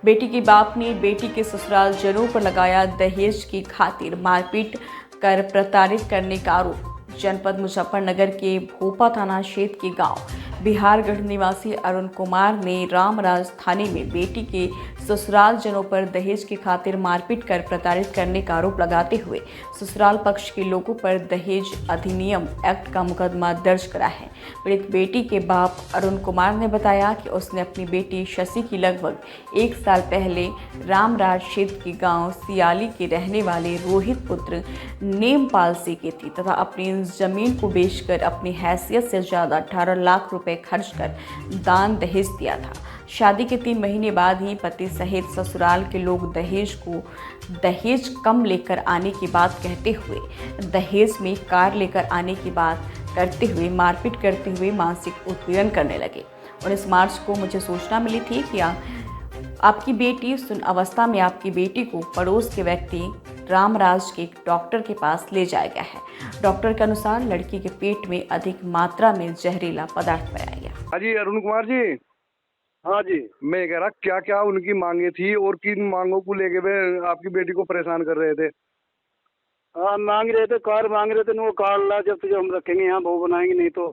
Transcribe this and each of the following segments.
बेटी के बाप ने बेटी के ससुराल जनों पर लगाया दहेज की खातिर मारपीट कर प्रताड़ित करने का आरोप। जनपद मुजफ्फरनगर के भोपा थाना क्षेत्र के गांव बिहारगढ़ निवासी अरुण कुमार ने रामराज थाने में बेटी के ससुराल जनों पर दहेज की खातिर मारपीट कर प्रताड़ित करने का आरोप लगाते हुए ससुराल पक्ष के लोगों पर दहेज अधिनियम एक्ट का मुकदमा दर्ज करा है। पीड़ित बेटी के बाप अरुण कुमार ने बताया कि उसने अपनी बेटी शशि की लगभग 1 साल पहले रामराज क्षेत्र के गांव सियाली के रहने वाले रोहित पुत्र नेमपाल से की थी तथा अपनी जमीन को बेचकर अपनी हैसियत से ज्यादा 18 लाख रुपए खर्च कर दान दहेज दिया था। शादी के 3 महीने बाद ही पति सहित ससुराल के लोग दहेज कम लेकर आने की बात कहते हुए दहेज में कार लेकर आने की बात करते हुए मारपीट करते हुए मानसिक उत्पीड़न करने लगे। 19 मार्च को मुझे सूचना मिली थी कि आपकी बेटी सुन अवस्था में आपकी बेटी को पड़ोस के व्यक्ति रामराज के एक डॉक्टर के पास ले जाया गया है। डॉक्टर के अनुसार लड़की के पेट में अधिक मात्रा में जहरीला पदार्थ पाया गया। हाँ जी अरुण कुमार जी। हाँ जी, मैं कह रहा क्या क्या उनकी मांगे थी और किन मांगों को लेके वे आपकी बेटी को परेशान कर रहे थे? हाँ मांग रहे थे, कार मांग रहे थे। वो कार ला, जब तुझे हम रखेंगे यहाँ बहू बनाएंगे, नहीं तो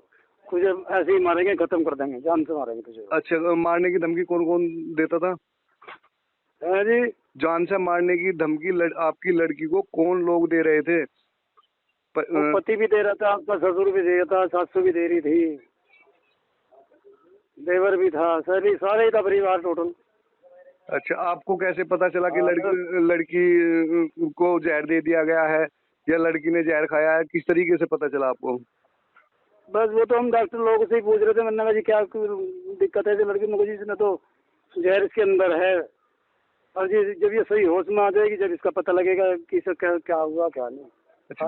तुझे ऐसे ही मारेंगे, खत्म कर देंगे, जान से मारेंगे तुझे। अच्छा, मारने की धमकी कौन कौन देता था? है जी, जान से मारने की धमकी आपकी लड़की को कौन लोग दे रहे थे? वो पति भी दे रहा था, आपका ससुर भी दे रहा था, सासू भी दे रही थी, देवर भी था, सभी सारे ही था, परिवार टोटल। अच्छा, आपको कैसे पता चला कि लड़की को जहर दे दिया गया है या लड़की ने जहर खाया है? किस तरीके से पता चला आपको? बस वो तो हम डॉक्टर लोगों से ही पूछ रहे थे। मैंने कहा जी क्या दिक्कत है लड़की में? जी इसने तो जहर इसके अंदर है, और जी जब ये सही होश में आ जाएगी, जब इसका पता लगेगा कि इसे क्या हुआ क्या नहीं। अच्छा,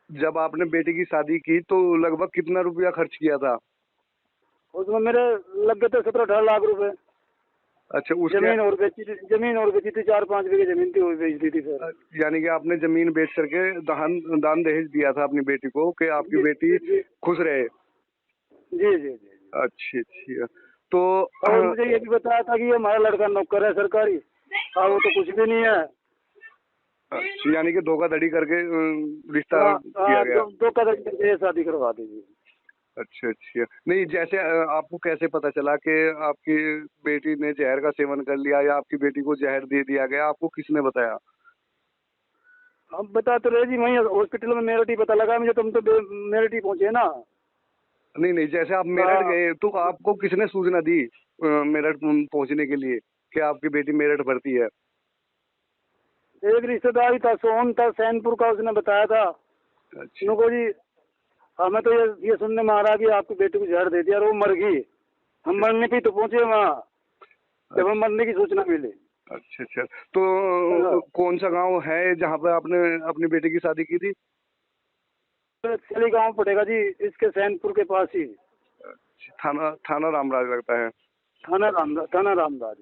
जब आपने बेटी की शादी की तो लगभग कितना रुपया खर्च किया था? उसमें मेरे लग गए थे 17-18 लाख रुपए। अच्छा, जमीन और बेची थी, 4-5 बीघे जमीन थी, वो बेच दी थी सर। यानी कि आपने जमीन बेच करके दान दहेज दिया था अपनी बेटी को कि आपकी बेटी खुश रहे। जी जी जी। अच्छी अच्छी। तो और मुझे ये भी बताया था कि ये हमारा लड़का नौकर है सरकारी, और वो तो कुछ भी नहीं है। अच्छा, यानी कि धोखाधड़ी करके रिश्ता किया गया। धोखाधड़ी करके शादी करवा दीजिए। अच्छा अच्छा। नहीं, जैसे आपको कैसे पता चला कि आपकी बेटी ने जहर का सेवन कर लिया या आपकी बेटी को जहर दे दिया गया? आपको किसने बताया? हम बता तो रहे जी, वहीं हॉस्पिटल में मेरठ ही पता लगा मुझे। तुम तो मेरठ ही पहुंचे ना। नहीं नहीं, जैसे आप मेरठ गए तो आपको किसने सूचना दी मेरठ पहुंचने के लिए कि आपकी बेटी मेरठ भर्ती है? एक रिश्तेदार ही था, सोहन था, सैनपुर का, उसने बताया था। अच्छा। उनको जी हमें तो ये सुनने में आ रहा कि आपकी बेटी को जहर दे दिया और वो मर गई। हम मरने पे तो पहुंचे वहाँ, जब हम मरने की सूचना मिली। अच्छा अच्छा। तो कौन सा गांव है जहाँ पे आपने अपनी बेटी की शादी की थी? चली गांव पड़ेगा जी, इसके सैनपुर के पास ही। थाना रामराज लगता है। थाना रामराज।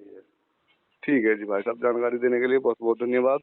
ठीक है जी भाई साहब, जानकारी देने के लिए बहुत बहुत धन्यवाद।